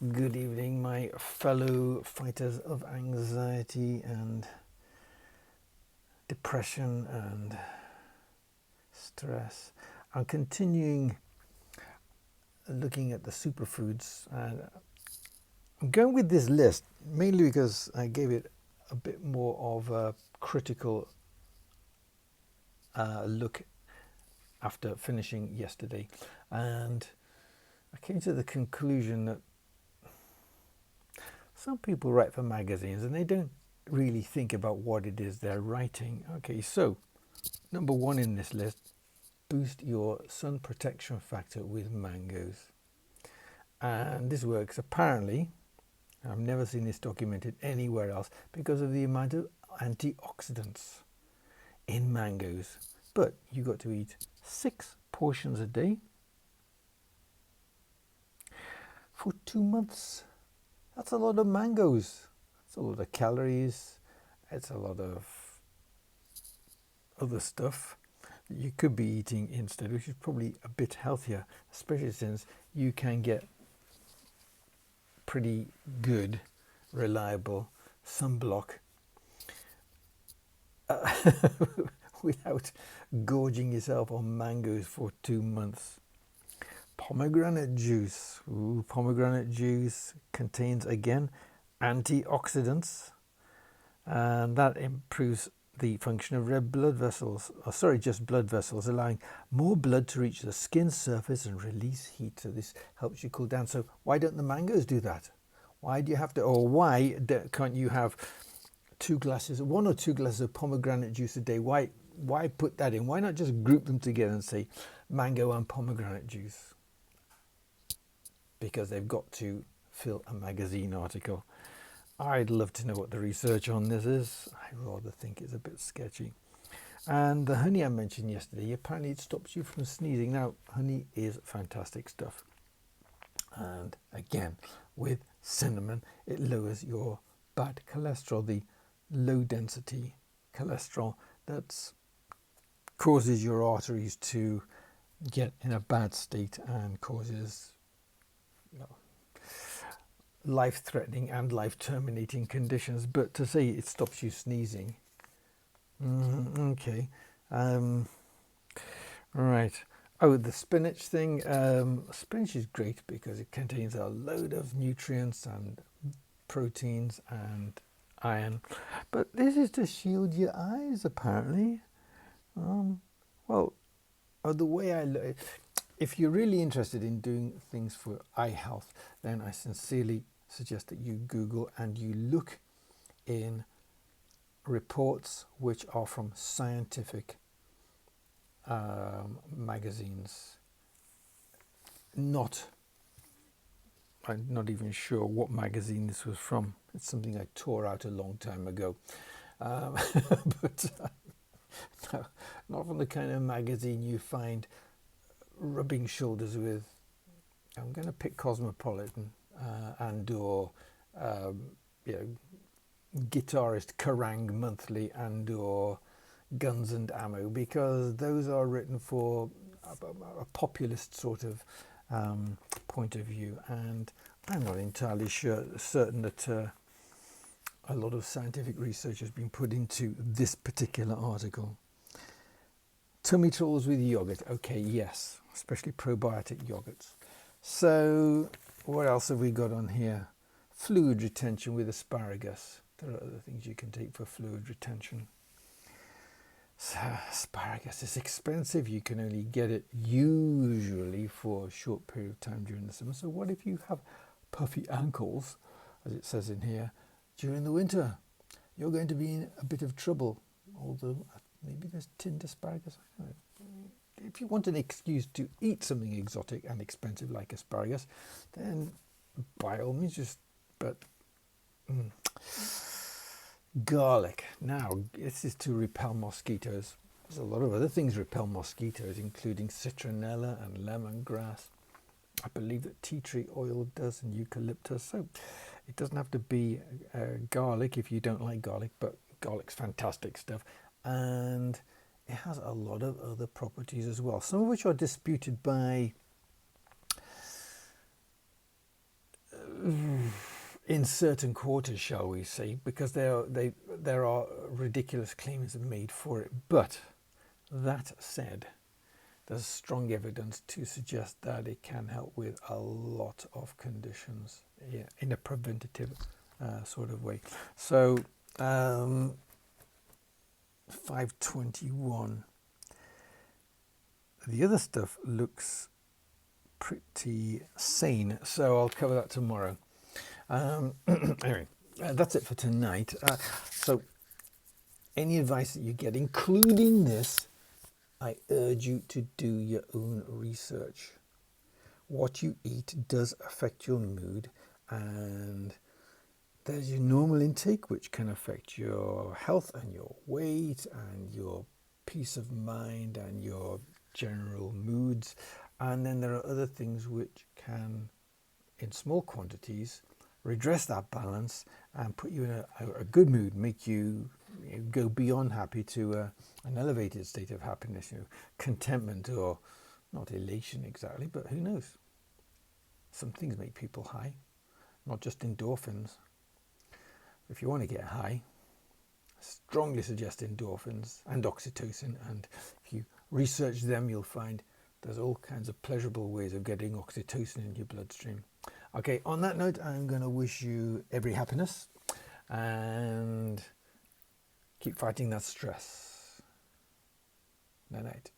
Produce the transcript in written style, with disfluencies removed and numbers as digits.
Good evening, my fellow fighters of anxiety and depression and stress. I'm continuing looking at the superfoods. I'm going with this list mainly because I gave it a bit more of a critical look after finishing yesterday, and I came to the conclusion that some people write for magazines and they don't really think about what it is they're writing. Okay, so number one in this list, boost your sun protection factor with mangoes. And this works apparently, I've never seen this documented anywhere else, because of the amount of antioxidants in mangoes. But you got to eat 6 portions a day for 2 months. That's a lot of mangoes. It's a lot of calories. It's a lot of other stuff that you could be eating instead, which is probably a bit healthier, especially since you can get pretty good, reliable sunblock without gorging yourself on mangoes for 2 months. Pomegranate juice. Ooh, pomegranate juice contains, again, antioxidants, and that improves the function of red blood vessels, just blood vessels, allowing more blood to reach the skin surface and release heat. So this helps you cool down. So why don't the mangoes do that? Why do you have to, or why can't you have 1 or 2 glasses of pomegranate juice a day? Why put that in? Why not just group them together and say mango and pomegranate juice? Because they've got to fill a magazine article. I'd love to know what the research on this is. I rather think it's a bit sketchy. And the honey I mentioned yesterday, apparently it stops you from sneezing. Now, honey is fantastic stuff. And again, with cinnamon, it lowers your bad cholesterol, the low density cholesterol that causes your arteries to get in a bad state and causes life-threatening and life-terminating conditions. But to say it stops you sneezing, okay. Right. Oh, the spinach thing. Spinach is great because it contains a load of nutrients and proteins and iron. But this is to shield your eyes, apparently. The way I look, if you're really interested in doing things for eye health, then I sincerely suggest that you Google and you look in reports which are from scientific magazines. I'm not even sure what magazine this was from. It's something I tore out a long time ago. But no, not from the kind of magazine you find rubbing shoulders with. I'm going to pick Cosmopolitan and or Guitarist Kerrang Monthly and or Guns and Ammo, because those are written for a populist sort of point of view, and I'm not entirely certain that a lot of scientific research has been put into this particular article. Tummy troubles with yogurt. Okay, yes, especially probiotic yogurts. So what else have we got on here? Fluid retention with asparagus. There are other things you can take for fluid retention. So asparagus is expensive. You can only get it usually for a short period of time during the summer. So what if you have puffy ankles, as it says in here, during the winter? You're going to be in a bit of trouble. Although maybe there's tinned asparagus. I don't know. If you want an excuse to eat something exotic and expensive like asparagus, then by all means garlic. Now, this is to repel mosquitoes. There's a lot of other things repel mosquitoes, including citronella and lemongrass. I believe that tea tree oil does, and eucalyptus. So it doesn't have to be garlic if you don't like garlic, but garlic's fantastic stuff. And it has a lot of other properties as well, some of which are disputed by in certain quarters, shall we say, because there are ridiculous claims made for it. But that said, there's strong evidence to suggest that it can help with a lot of conditions, yeah, in a preventative sort of way. So 521. The other stuff looks pretty sane, so I'll cover that tomorrow. Anyway, that's it for tonight. So any advice that you get, including this, I urge you to do your own research. What you eat does affect your mood, and there's your normal intake, which can affect your health and your weight and your peace of mind and your general moods. And then there are other things which can, in small quantities, redress that balance and put you in a good mood, make you go beyond happy to an elevated state of happiness, contentment, or not elation exactly, but who knows? Some things make people high, not just endorphins. If you want to get high, I strongly suggest endorphins and oxytocin, and if you research them, you'll find there's all kinds of pleasurable ways of getting oxytocin in your bloodstream. Okay, on that note, I'm going to wish you every happiness and keep fighting that stress. Night night.